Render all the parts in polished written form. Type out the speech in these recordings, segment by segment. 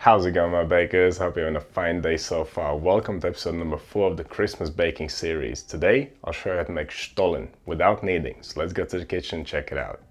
How's it going, my bakers? Hope you're having a fine day so far. Welcome to episode number 4 of the Christmas baking series. Today, I'll show you how to make Stollen without kneading. So let's go to the kitchen and check it out.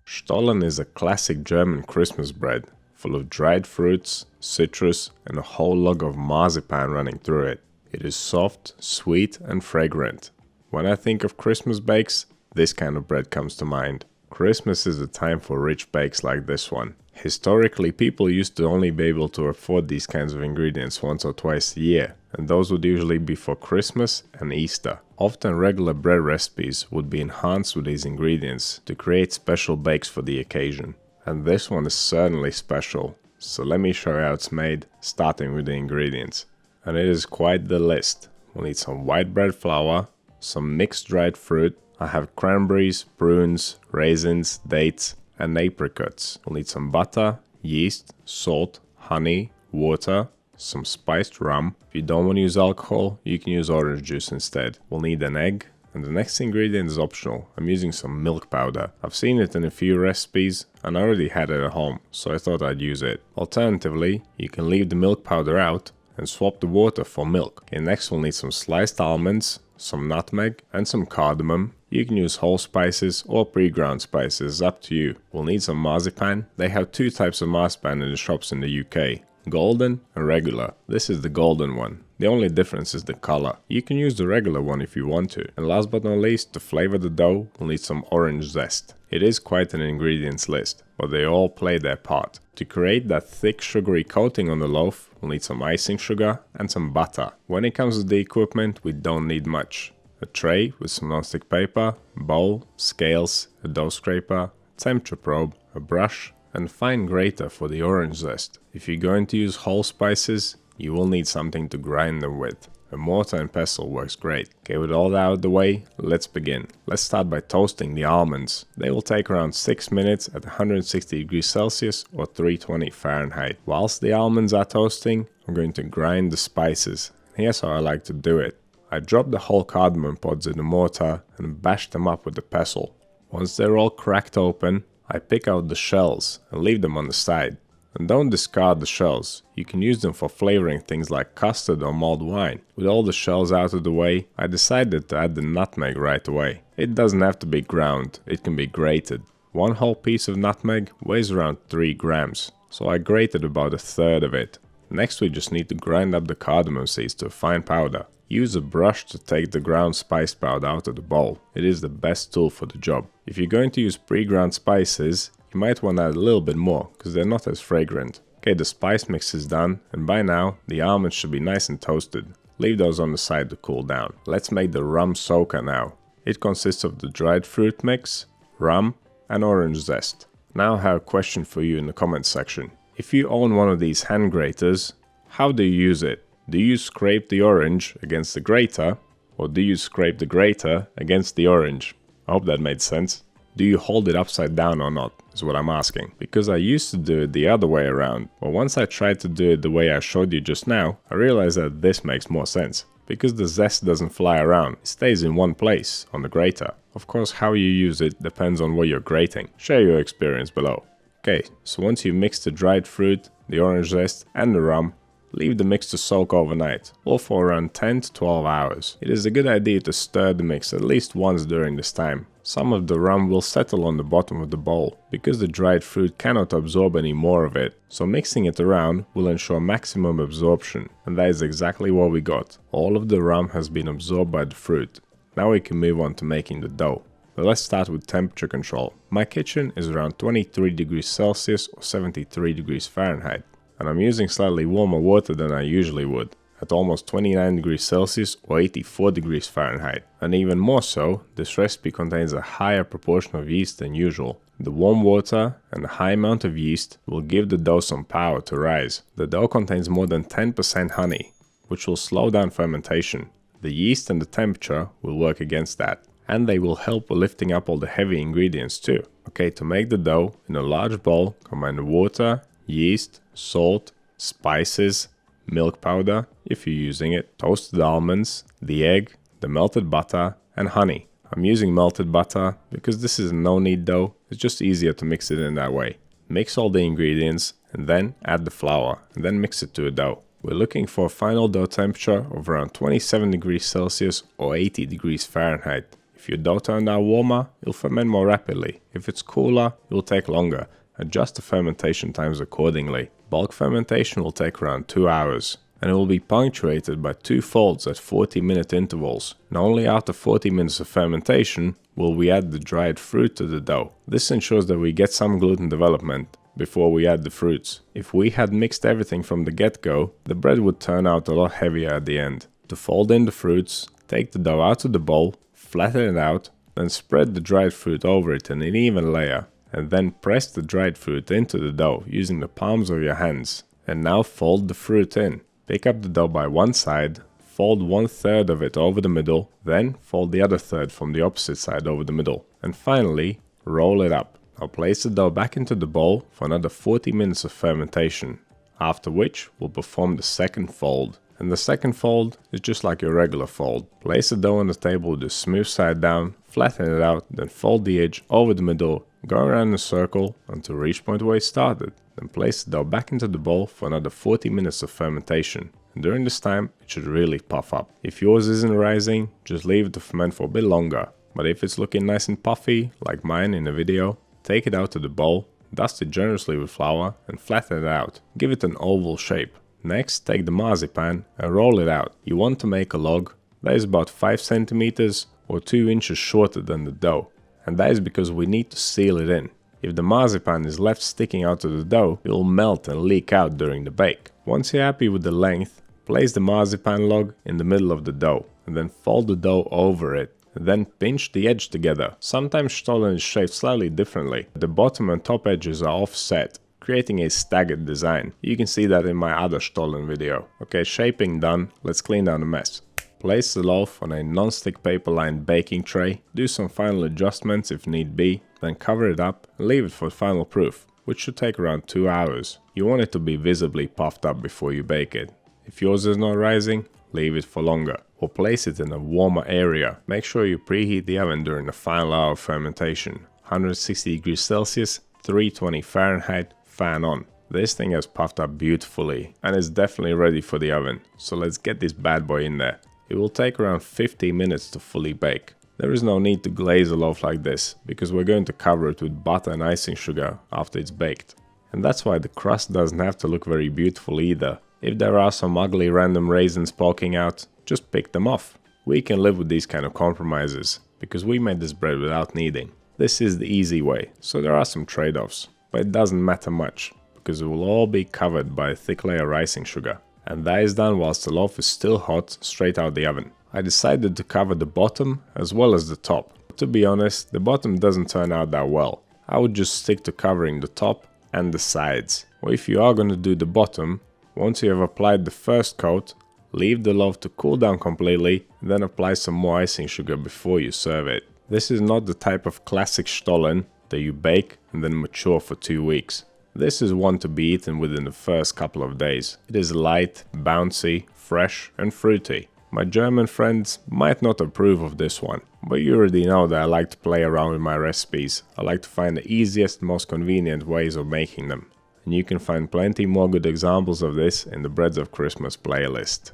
Stollen is a classic German Christmas bread, full of dried fruits, citrus, and a whole log of marzipan running through it. It is soft, sweet, and fragrant. When I think of Christmas bakes, this kind of bread comes to mind. Christmas is a time for rich bakes like this one. Historically, people used to only be able to afford these kinds of ingredients once or twice a year, and those would usually be for Christmas and Easter. Often regular bread recipes would be enhanced with these ingredients to create special bakes for the occasion. And this one is certainly special, so let me show you how it's made, starting with the ingredients. And it is quite the list. We'll need some white bread flour, some mixed dried fruit. I have cranberries, prunes, raisins, dates, and apricots. We'll need some butter, yeast, salt, honey, water, some spiced rum. If you don't want to use alcohol, you can use orange juice instead. We'll need an egg, and the next ingredient is optional. I'm using some milk powder. I've seen it in a few recipes, and I already had it at home, so I thought I'd use it. Alternatively, you can leave the milk powder out and swap the water for milk. Okay, next we'll need some sliced almonds, some nutmeg, and some cardamom. You can use whole spices or pre-ground spices, up to you. We'll need some marzipan. They have two types of marzipan in the shops in the UK, golden and regular. This is the golden one. The only difference is the color. You can use the regular one if you want to. And last but not least, to flavor the dough, we'll need some orange zest. It is quite an ingredients list, but they all play their part. To create that thick sugary coating on the loaf, we'll need some icing sugar and some butter. When it comes to the equipment, we don't need much. A tray with some non-stick paper, bowl, scales, a dough scraper, temperature probe, a brush, and a fine grater for the orange zest. If you're going to use whole spices, you will need something to grind them with. A mortar and pestle works great. Okay, with all that out of the way, let's begin. Let's start by toasting the almonds. They will take around 6 minutes at 160 degrees Celsius or 320 Fahrenheit. Whilst the almonds are toasting, I'm going to grind the spices. Here's how I like to do it. I drop the whole cardamom pods in the mortar and bash them up with the pestle. Once they're all cracked open, I pick out the shells and leave them on the side. And don't discard the shells. You can use them for flavoring things like custard or mulled wine. With all the shells out of the way, I decided to add the nutmeg right away. It doesn't have to be ground, it can be grated. One whole piece of nutmeg weighs around 3 grams, so I grated about 1/3 of it. Next we just need to grind up the cardamom seeds to a fine powder. Use a brush to take the ground spice powder out of the bowl. It is the best tool for the job. If you're going to use pre-ground spices, you might want to add a little bit more, because they're not as fragrant. Okay, the spice mix is done, and by now, the almonds should be nice and toasted. Leave those on the side to cool down. Let's make the Rum SOA now. It consists of the dried fruit mix, rum, and orange zest. Now I have a question for you in the comments section. If you own one of these hand graters, how do you use it? Do you scrape the orange against the grater, or do you scrape the grater against the orange? I hope that made sense. Do you hold it upside down or not, is what I'm asking. Because I used to do it the other way around, but once I tried to do it the way I showed you just now, I realized that this makes more sense. Because the zest doesn't fly around, it stays in one place, on the grater. Of course, how you use it depends on what you're grating. Share your experience below. Okay, so once you mix the dried fruit, the orange zest, and the rum, leave the mix to soak overnight, or for around 10 to 12 hours. It is a good idea to stir the mix at least once during this time. Some of the rum will settle on the bottom of the bowl, because the dried fruit cannot absorb any more of it, so mixing it around will ensure maximum absorption, and that is exactly what we got. All of the rum has been absorbed by the fruit. Now we can move on to making the dough. But let's start with temperature control. My kitchen is around 23 degrees Celsius or 73 degrees Fahrenheit. And I'm using slightly warmer water than I usually would, at almost 29 degrees Celsius or 84 degrees Fahrenheit. And even more so, this recipe contains a higher proportion of yeast than usual. The warm water and the high amount of yeast will give the dough some power to rise. The dough contains more than 10% honey, which will slow down fermentation. The yeast and the temperature will work against that, and they will help with lifting up all the heavy ingredients too. Okay, to make the dough, in a large bowl, combine the water, yeast, salt, spices, milk powder, if you're using it, toasted almonds, the egg, the melted butter, and honey. I'm using melted butter because this is a no-knead dough, it's just easier to mix it in that way. Mix all the ingredients and then add the flour and then mix it to a dough. We're looking for a final dough temperature of around 27 degrees Celsius or 80 degrees Fahrenheit. If your dough turned out warmer, it'll ferment more rapidly. If it's cooler, it will take longer. Adjust the fermentation times accordingly. Bulk fermentation will take around 2 hours, and it will be punctuated by 2 folds at 40-minute intervals. And only after 40 minutes of fermentation will we add the dried fruit to the dough. This ensures that we get some gluten development before we add the fruits. If we had mixed everything from the get-go, the bread would turn out a lot heavier at the end. To fold in the fruits, take the dough out of the bowl, flatten it out, then spread the dried fruit over it in an even layer, and then press the dried fruit into the dough using the palms of your hands. And now fold the fruit in. Pick up the dough by one side, fold 1/3 of it over the middle, then fold the other third from the opposite side over the middle. And finally, roll it up. Now place the dough back into the bowl for another 40 minutes of fermentation, after which we'll perform the second fold. And the second fold is just like your regular fold. Place the dough on the table with the smooth side down, flatten it out, then fold the edge over the middle, go around in a circle until reach point where it started. Then place the dough back into the bowl for another 40 minutes of fermentation. And during this time, it should really puff up. If yours isn't rising, just leave it to ferment for a bit longer. But if it's looking nice and puffy, like mine in the video, take it out to the bowl, dust it generously with flour and flatten it out. Give it an oval shape. Next, take the marzipan and roll it out. You want to make a log that is about 5 centimeters or 2 inches shorter than the dough. And that is because we need to seal it in. If the marzipan is left sticking out of the dough, it will melt and leak out during the bake. Once you're happy with the length, place the marzipan log in the middle of the dough and then fold the dough over it. Then pinch the edge together. Sometimes Stollen is shaped slightly differently. The bottom and top edges are offset, creating a staggered design. You can see that in my other Stollen video. Okay, shaping done, let's clean down the mess. Place the loaf on a non-stick paper-lined baking tray, do some final adjustments if need be, then cover it up and leave it for final proof, which should take around 2 hours. You want it to be visibly puffed up before you bake it. If yours is not rising, leave it for longer, or place it in a warmer area. Make sure you preheat the oven during the final hour of fermentation. 160 degrees Celsius, 320 Fahrenheit, fan on. This thing has puffed up beautifully and is definitely ready for the oven, so let's get this bad boy in there. It will take around 15 minutes to fully bake. There is no need to glaze a loaf like this, because we're going to cover it with butter and icing sugar after it's baked. And that's why the crust doesn't have to look very beautiful either. If there are some ugly random raisins poking out, just pick them off. We can live with these kind of compromises, because we made this bread without kneading. This is the easy way, so there are some trade-offs, but it doesn't matter much, because it will all be covered by a thick layer of icing sugar. And that is done whilst the loaf is still hot straight out the oven. I decided to cover the bottom as well as the top. To be honest, the bottom doesn't turn out that well. I would just stick to covering the top and the sides. Or if you are going to do the bottom, once you have applied the first coat, leave the loaf to cool down completely, and then apply some more icing sugar before you serve it. This is not the type of classic Stollen that you bake and then mature for 2 weeks. This is one to be eaten within the first couple of days. It is light, bouncy, fresh and fruity. My German friends might not approve of this one, but you already know that I like to play around with my recipes. I like to find the easiest, most convenient ways of making them. And you can find plenty more good examples of this in the Breads of Christmas playlist.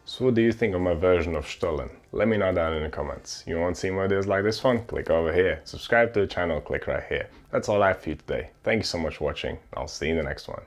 So what do you think of my version of Stollen? Let me know down in the comments. You want to see more videos like this one? Click over here. Subscribe to the channel, click right here. That's all I have for you today. Thank you so much for watching. I'll see you in the next one.